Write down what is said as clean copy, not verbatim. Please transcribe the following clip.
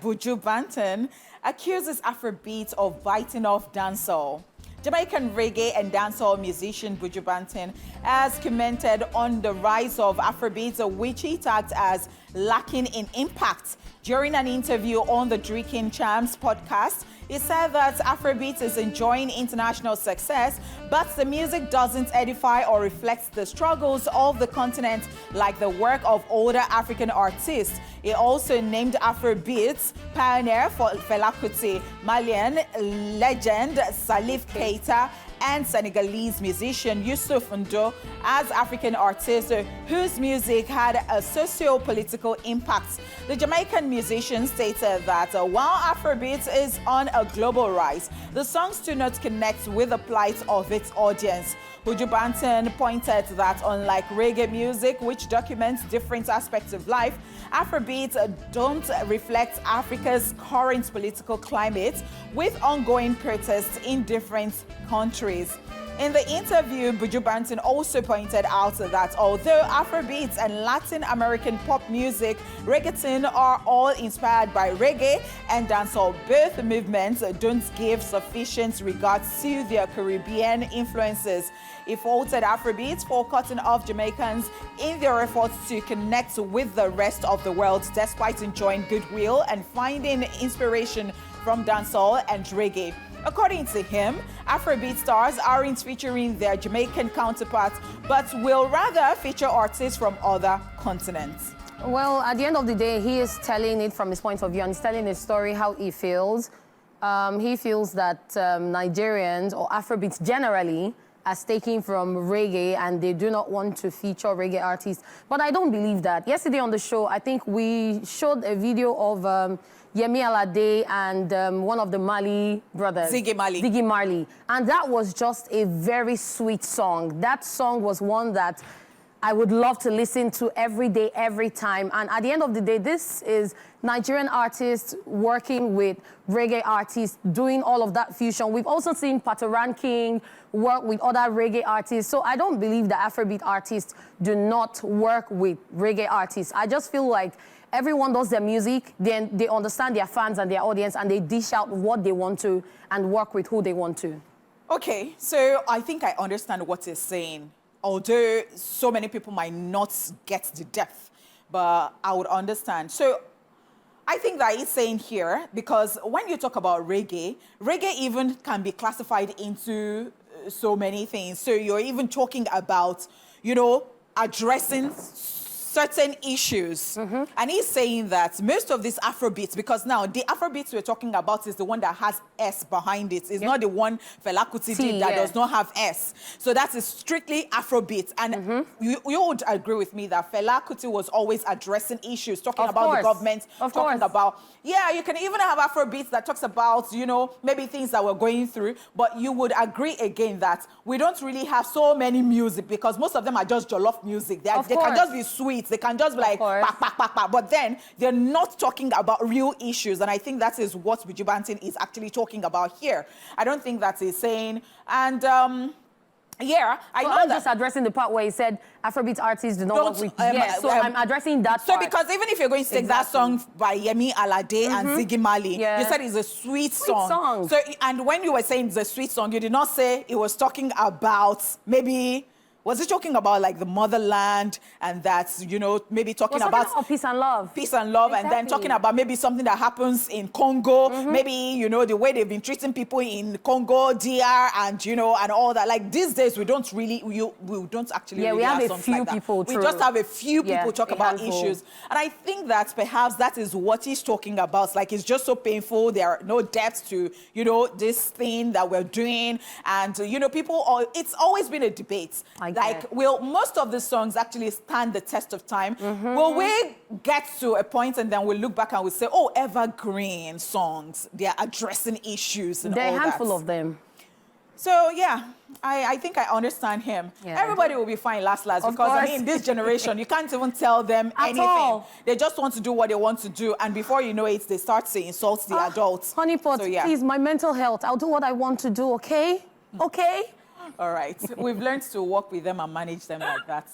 Buju Banton accuses Afrobeats of biting off dancehall. Jamaican reggae and dancehall musician Buju Banton has commented on the rise of Afrobeats, which he tagged as lacking in impact. During an interview on the Drinking Champs podcast, he said that Afrobeats is enjoying international success, but the music doesn't edify or reflect the struggles of the continent like the work of older African artists. He also named Afrobeats pioneer for Fela Kuti, Malian legend Salif Keita, and Senegalese musician Youssou N'dour as African artists whose music had a socio-political impact. The Jamaican musician stated that while Afrobeats is on a global rise, the songs do not connect with the plight of its audience. Buju Banton pointed that unlike reggae music, which documents different aspects of life, Afrobeats don't reflect Africa's current political climate with ongoing protests in different countries. In the interview, Buju Banton also pointed out that although Afrobeats and Latin American pop music, reggaeton are all inspired by reggae and dancehall, both movements don't give sufficient regard to their Caribbean influences. He faulted Afrobeats for cutting off Jamaicans in their efforts to connect with the rest of the world, despite enjoying goodwill and finding inspiration from dancehall and reggae. According to him, Afrobeat stars aren't featuring their Jamaican counterparts, but will rather feature artists from other continents. Well, at the end of the day, he is telling it from his point of view, and he's telling his story, how he feels. He feels that Nigerians, or Afrobeats generally, are taking from reggae, and they do not want to feature reggae artists. But I don't believe that. Yesterday on the show, I think we showed a video of Yemi Alade and one of the Mali brothers. Ziggy Marley. And that was just a very sweet song. That song was one that I would love to listen to every day, every time. And at the end of the day, this is Nigerian artists working with reggae artists, doing all of that fusion. We've also seen Patoran King work with other reggae artists. So I don't believe that Afrobeat artists do not work with reggae artists. I just feel like everyone does their music, then they understand their fans and their audience, and they dish out what they want to and work with who they want to. Okay, so I think I understand what he's saying, although so many people might not get the depth, but I would understand. So I think that he's saying here, because when you talk about reggae, reggae even can be classified into so many things. So you're even talking about, you know, addressing certain issues. And he's saying that most of these Afrobeats, because now the Afrobeats we're talking about is the one that has S behind it. It's not the one Fela Kuti did that does not have S. So that is strictly Afrobeat. And you would agree with me that Fela Kuti was always addressing issues, talking about the government, talking about, yeah, you can even have Afrobeats that talks about, you know, maybe things that we're going through, but you would agree again that we don't really have so many music because most of them are just jollof music. They can just be sweet. They can just be like, pak, pak, pak, pak. But then they're not talking about real issues. And I think that is what Buju Banton is actually talking about here. I don't think that he's saying. And yeah, I know I'm that. just addressing the part where he said Afrobeat artists do not work with. So I'm addressing that part. So because even if you're going to take that song by Yemi Alade and Ziggy Marley, you said it's a sweet song. So, and when you were saying it's a sweet song, you did not say it was talking about maybe. Was it talking about like the motherland and that's, you know, maybe talking about peace and love? Peace and love, and then talking about maybe something that happens in Congo, maybe, you know, the way they've been treating people in Congo, DR, and, you know, and all that. Like these days, we don't really, we don't actually really we have songs a few like people. We just have a few people talk about issues. And I think that perhaps that is what he's talking about. Like, it's just so painful. There are no depth to, you know, this thing that we're doing. And, you know, it's always been a debate. Like, will most of the songs actually stand the test of time? Will we get to a point and then we'll look back and we'll say, oh, evergreen songs, they're addressing issues and all that. There are a handful of them. So, yeah, I think I understand him. Yeah. Everybody will be fine last, because, I mean, in this generation, you can't even tell them anything. They just want to do what they want to do, and before you know it, they start to insult the adults. Honeypot, please, my mental health, I'll do what I want to do, okay? Okay? All right. We've learned to work with them and manage them like that.